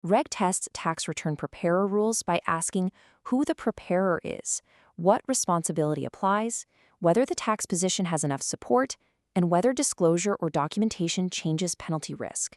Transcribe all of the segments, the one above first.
REG tests tax return preparer rules by asking who the preparer is, what responsibility applies, whether the tax position has enough support, and whether disclosure or documentation changes penalty risk.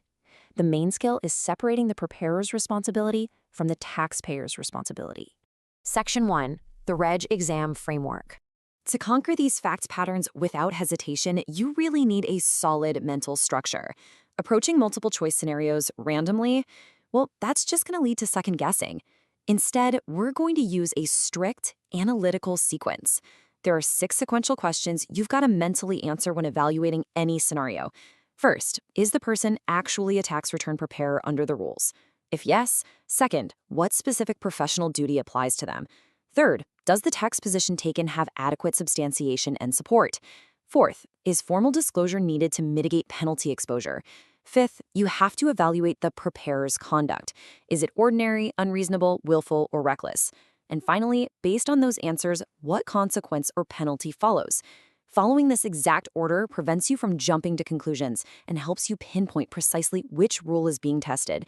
The main skill is separating the preparer's responsibility from the taxpayer's responsibility. Section 1. The REG Exam Framework. To conquer these fact patterns without hesitation, you really need a solid mental structure. Approaching multiple choice scenarios randomly, well, that's just going to lead to second guessing. Instead, we're going to use a strict analytical sequence. There are 6 sequential questions you've got to mentally answer when evaluating any scenario. First, is the person actually a tax return preparer under the rules? If yes, second, what specific professional duty applies to them? Third, does the tax position taken have adequate substantiation and support? Fourth, is formal disclosure needed to mitigate penalty exposure? Fifth, you have to evaluate the preparer's conduct. Is it ordinary, unreasonable, willful, or reckless? And finally, based on those answers, what consequence or penalty follows? Following this exact order prevents you from jumping to conclusions and helps you pinpoint precisely which rule is being tested.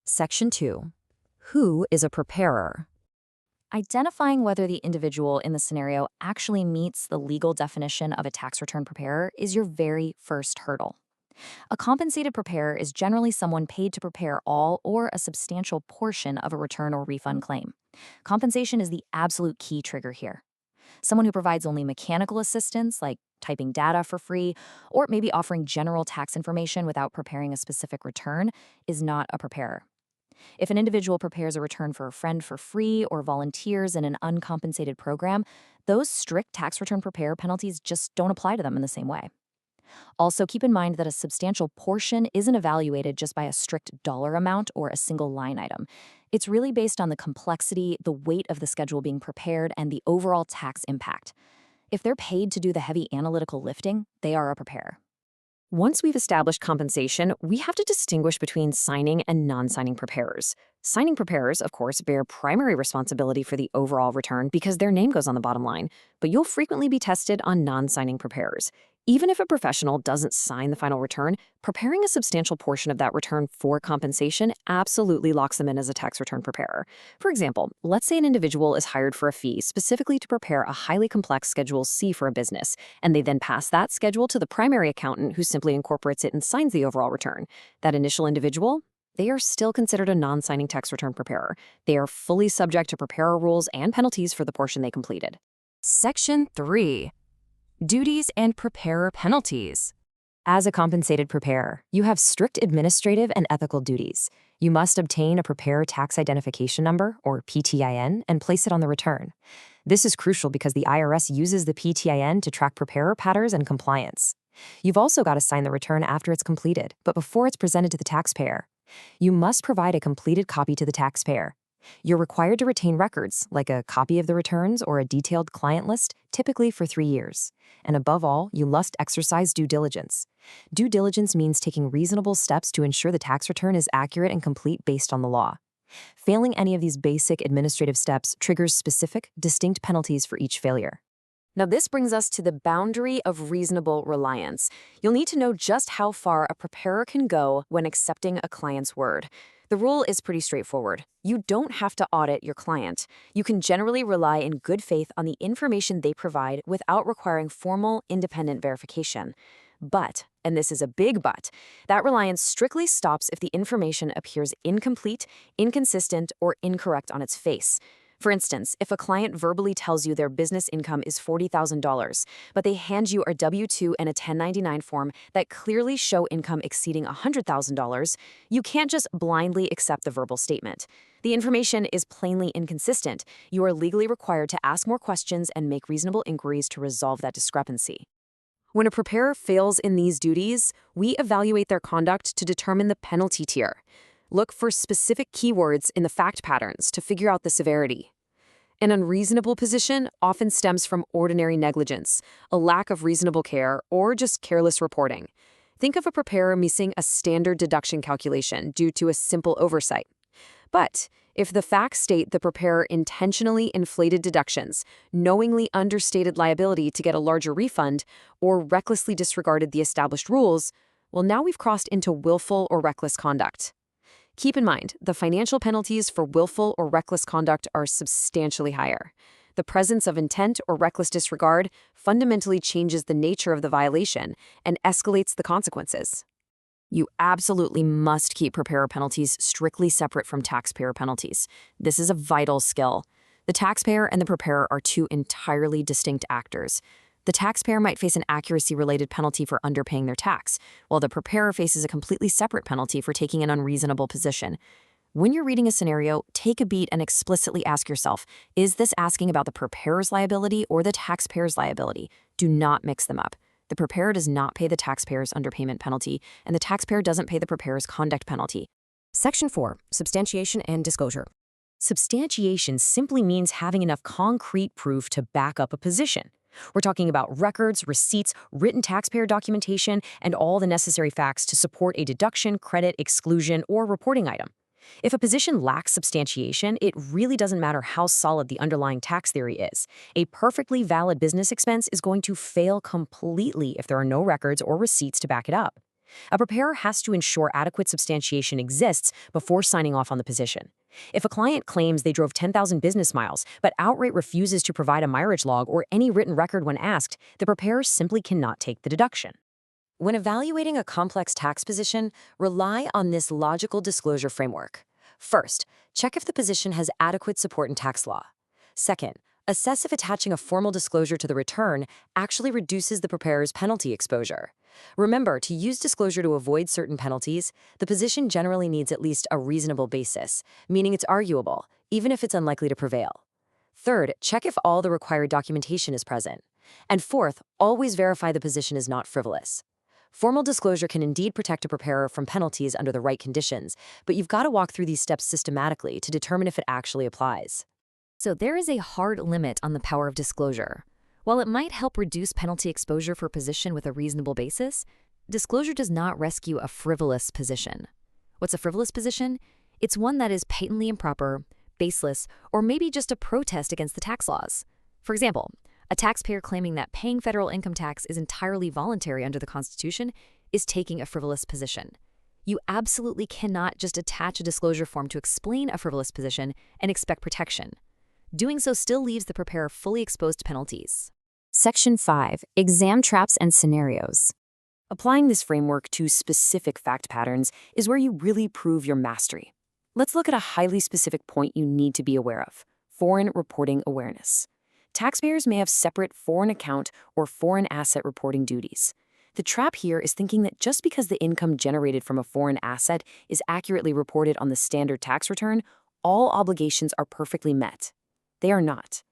Section 2. Who is a preparer? Identifying whether the individual in the scenario actually meets the legal definition of a tax return preparer is your very first hurdle. A compensated preparer is generally someone paid to prepare all or a substantial portion of a return or refund claim. Compensation is the absolute key trigger here. Someone who provides only mechanical assistance, like typing data for free, or maybe offering general tax information without preparing a specific return, is not a preparer. If an individual prepares a return for a friend for free or volunteers in an uncompensated program, those strict tax return preparer penalties just don't apply to them in the same way. Also, keep in mind that a substantial portion isn't evaluated just by a strict dollar amount or a single line item. It's really based on the complexity, the weight of the schedule being prepared, and the overall tax impact. If they're paid to do the heavy analytical lifting, they are a preparer. Once we've established compensation, we have to distinguish between signing and non-signing preparers. Signing preparers, of course, bear primary responsibility for the overall return because their name goes on the bottom line, but you'll frequently be tested on non-signing preparers. Even if a professional doesn't sign the final return, preparing a substantial portion of that return for compensation absolutely locks them in as a tax return preparer. For example, let's say an individual is hired for a fee specifically to prepare a highly complex Schedule C for a business, and they then pass that schedule to the primary accountant who simply incorporates it and signs the overall return. That initial individual, they are still considered a non-signing tax return preparer. They are fully subject to preparer rules and penalties for the portion they completed. Section 3. Duties and preparer penalties. As a compensated preparer, you have strict administrative and ethical duties. You must obtain a preparer tax identification number, or PTIN, and place it on the return. This is crucial because the IRS uses the PTIN to track preparer patterns and compliance. You've also got to sign the return after it's completed, but before it's presented to the taxpayer. You must provide a completed copy to the taxpayer. You're required to retain records, like a copy of the returns or a detailed client list, typically for 3 years. And above all, you must exercise due diligence. Due diligence means taking reasonable steps to ensure the tax return is accurate and complete based on the law. Failing any of these basic administrative steps triggers specific, distinct penalties for each failure. Now, this brings us to the boundary of reasonable reliance. You'll need to know just how far a preparer can go when accepting a client's word. The rule is pretty straightforward. You don't have to audit your client. You can generally rely in good faith on the information they provide without requiring formal, independent verification. But, and this is a big but, that reliance strictly stops if the information appears incomplete, inconsistent, or incorrect on its face. For instance, if a client verbally tells you their business income is $40,000, but they hand you a W-2 and a 1099 form that clearly show income exceeding $100,000, you can't just blindly accept the verbal statement. The information is plainly inconsistent. You are legally required to ask more questions and make reasonable inquiries to resolve that discrepancy. When a preparer fails in these duties, we evaluate their conduct to determine the penalty tier. Look for specific keywords in the fact patterns to figure out the severity. An unreasonable position often stems from ordinary negligence, a lack of reasonable care, or just careless reporting. Think of a preparer missing a standard deduction calculation due to a simple oversight. But if the facts state the preparer intentionally inflated deductions, knowingly understated liability to get a larger refund, or recklessly disregarded the established rules, well, now we've crossed into willful or reckless conduct. Keep in mind, the financial penalties for willful or reckless conduct are substantially higher. The presence of intent or reckless disregard fundamentally changes the nature of the violation and escalates the consequences. You absolutely must keep preparer penalties strictly separate from taxpayer penalties. This is a vital skill. The taxpayer and the preparer are two entirely distinct actors. The taxpayer might face an accuracy-related penalty for underpaying their tax, while the preparer faces a completely separate penalty for taking an unreasonable position. When you're reading a scenario, take a beat and explicitly ask yourself, is this asking about the preparer's liability or the taxpayer's liability? Do not mix them up. The preparer does not pay the taxpayer's underpayment penalty, and the taxpayer doesn't pay the preparer's conduct penalty. Section 4. Substantiation and disclosure. Substantiation simply means having enough concrete proof to back up a position. We're talking about records, receipts, written taxpayer documentation, and all the necessary facts to support a deduction, credit, exclusion, or reporting item. If a position lacks substantiation, it really doesn't matter how solid the underlying tax theory is. A perfectly valid business expense is going to fail completely if there are no records or receipts to back it up. A preparer has to ensure adequate substantiation exists before signing off on the position. If a client claims they drove 10,000 business miles, but outright refuses to provide a mileage log or any written record when asked, the preparer simply cannot take the deduction. When evaluating a complex tax position, rely on this logical disclosure framework. First, check if the position has adequate support in tax law. Second, assess if attaching a formal disclosure to the return actually reduces the preparer's penalty exposure. Remember, to use disclosure to avoid certain penalties, the position generally needs at least a reasonable basis, meaning it's arguable, even if it's unlikely to prevail. Third, check if all the required documentation is present. And fourth, always verify the position is not frivolous. Formal disclosure can indeed protect a preparer from penalties under the right conditions, but you've got to walk through these steps systematically to determine if it actually applies. So there is a hard limit on the power of disclosure. While it might help reduce penalty exposure for a position with a reasonable basis, disclosure does not rescue a frivolous position. What's a frivolous position? It's one that is patently improper, baseless, or maybe just a protest against the tax laws. For example, a taxpayer claiming that paying federal income tax is entirely voluntary under the Constitution is taking a frivolous position. You absolutely cannot just attach a disclosure form to explain a frivolous position and expect protection. Doing so still leaves the preparer fully exposed to penalties. Section 5. Exam traps and scenarios. Applying this framework to specific fact patterns is where you really prove your mastery. Let's look at a highly specific point you need to be aware of: foreign reporting awareness. Taxpayers may have separate foreign account or foreign asset reporting duties. The trap here is thinking that just because the income generated from a foreign asset is accurately reported on the standard tax return, all obligations are perfectly met. They are not.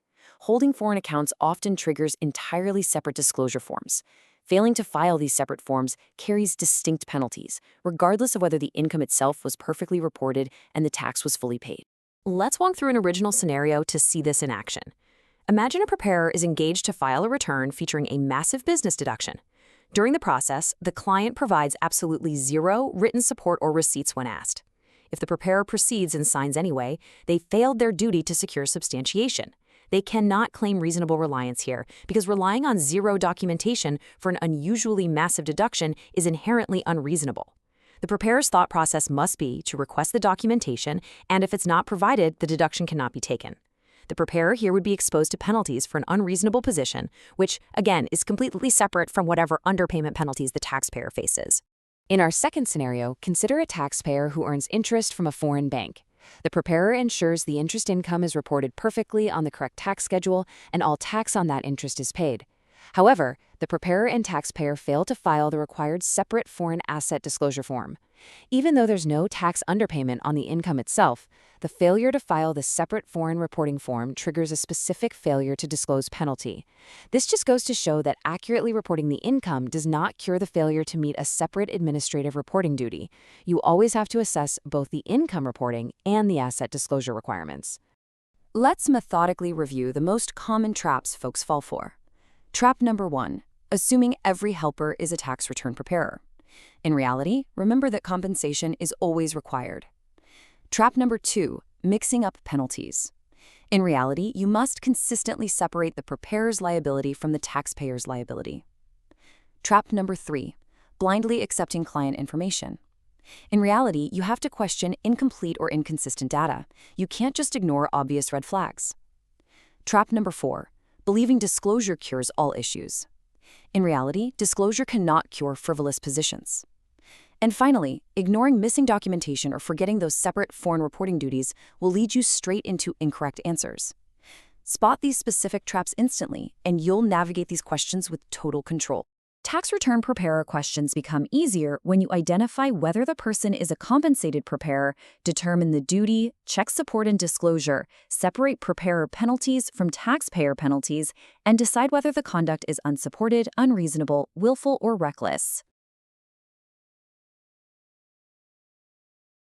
Holding foreign accounts often triggers entirely separate disclosure forms. Failing to file these separate forms carries distinct penalties, regardless of whether the income itself was perfectly reported and the tax was fully paid. Let's walk through an original scenario to see this in action. Imagine a preparer is engaged to file a return featuring a massive business deduction. During the process, the client provides absolutely zero written support or receipts when asked. If the preparer proceeds and signs anyway, they failed their duty to secure substantiation. They cannot claim reasonable reliance here because relying on zero documentation for an unusually massive deduction is inherently unreasonable. The preparer's thought process must be to request the documentation, and if it's not provided, the deduction cannot be taken. The preparer here would be exposed to penalties for an unreasonable position, which, again, is completely separate from whatever underpayment penalties the taxpayer faces. In our second scenario, consider a taxpayer who earns interest from a foreign bank. The preparer ensures the interest income is reported perfectly on the correct tax schedule and all tax on that interest is paid. However, the preparer and taxpayer fail to file the required separate foreign asset disclosure form. Even though there's no tax underpayment on the income itself, the failure to file the separate foreign reporting form triggers a specific failure to disclose penalty. This just goes to show that accurately reporting the income does not cure the failure to meet a separate administrative reporting duty. You always have to assess both the income reporting and the asset disclosure requirements. Let's methodically review the most common traps folks fall for. Trap number 1, assuming every helper is a tax return preparer. In reality, remember that compensation is always required. Trap number 2, mixing up penalties. In reality, you must consistently separate the preparer's liability from the taxpayer's liability. Trap number 3, blindly accepting client information. In reality, you have to question incomplete or inconsistent data. You can't just ignore obvious red flags. Trap number 4, believing disclosure cures all issues. In reality, disclosure cannot cure frivolous positions. And finally, ignoring missing documentation or forgetting those separate foreign reporting duties will lead you straight into incorrect answers. Spot these specific traps instantly, and you'll navigate these questions with total control. Tax return preparer questions become easier when you identify whether the person is a compensated preparer, determine the duty, check support and disclosure, separate preparer penalties from taxpayer penalties, and decide whether the conduct is unsupported, unreasonable, willful, or reckless.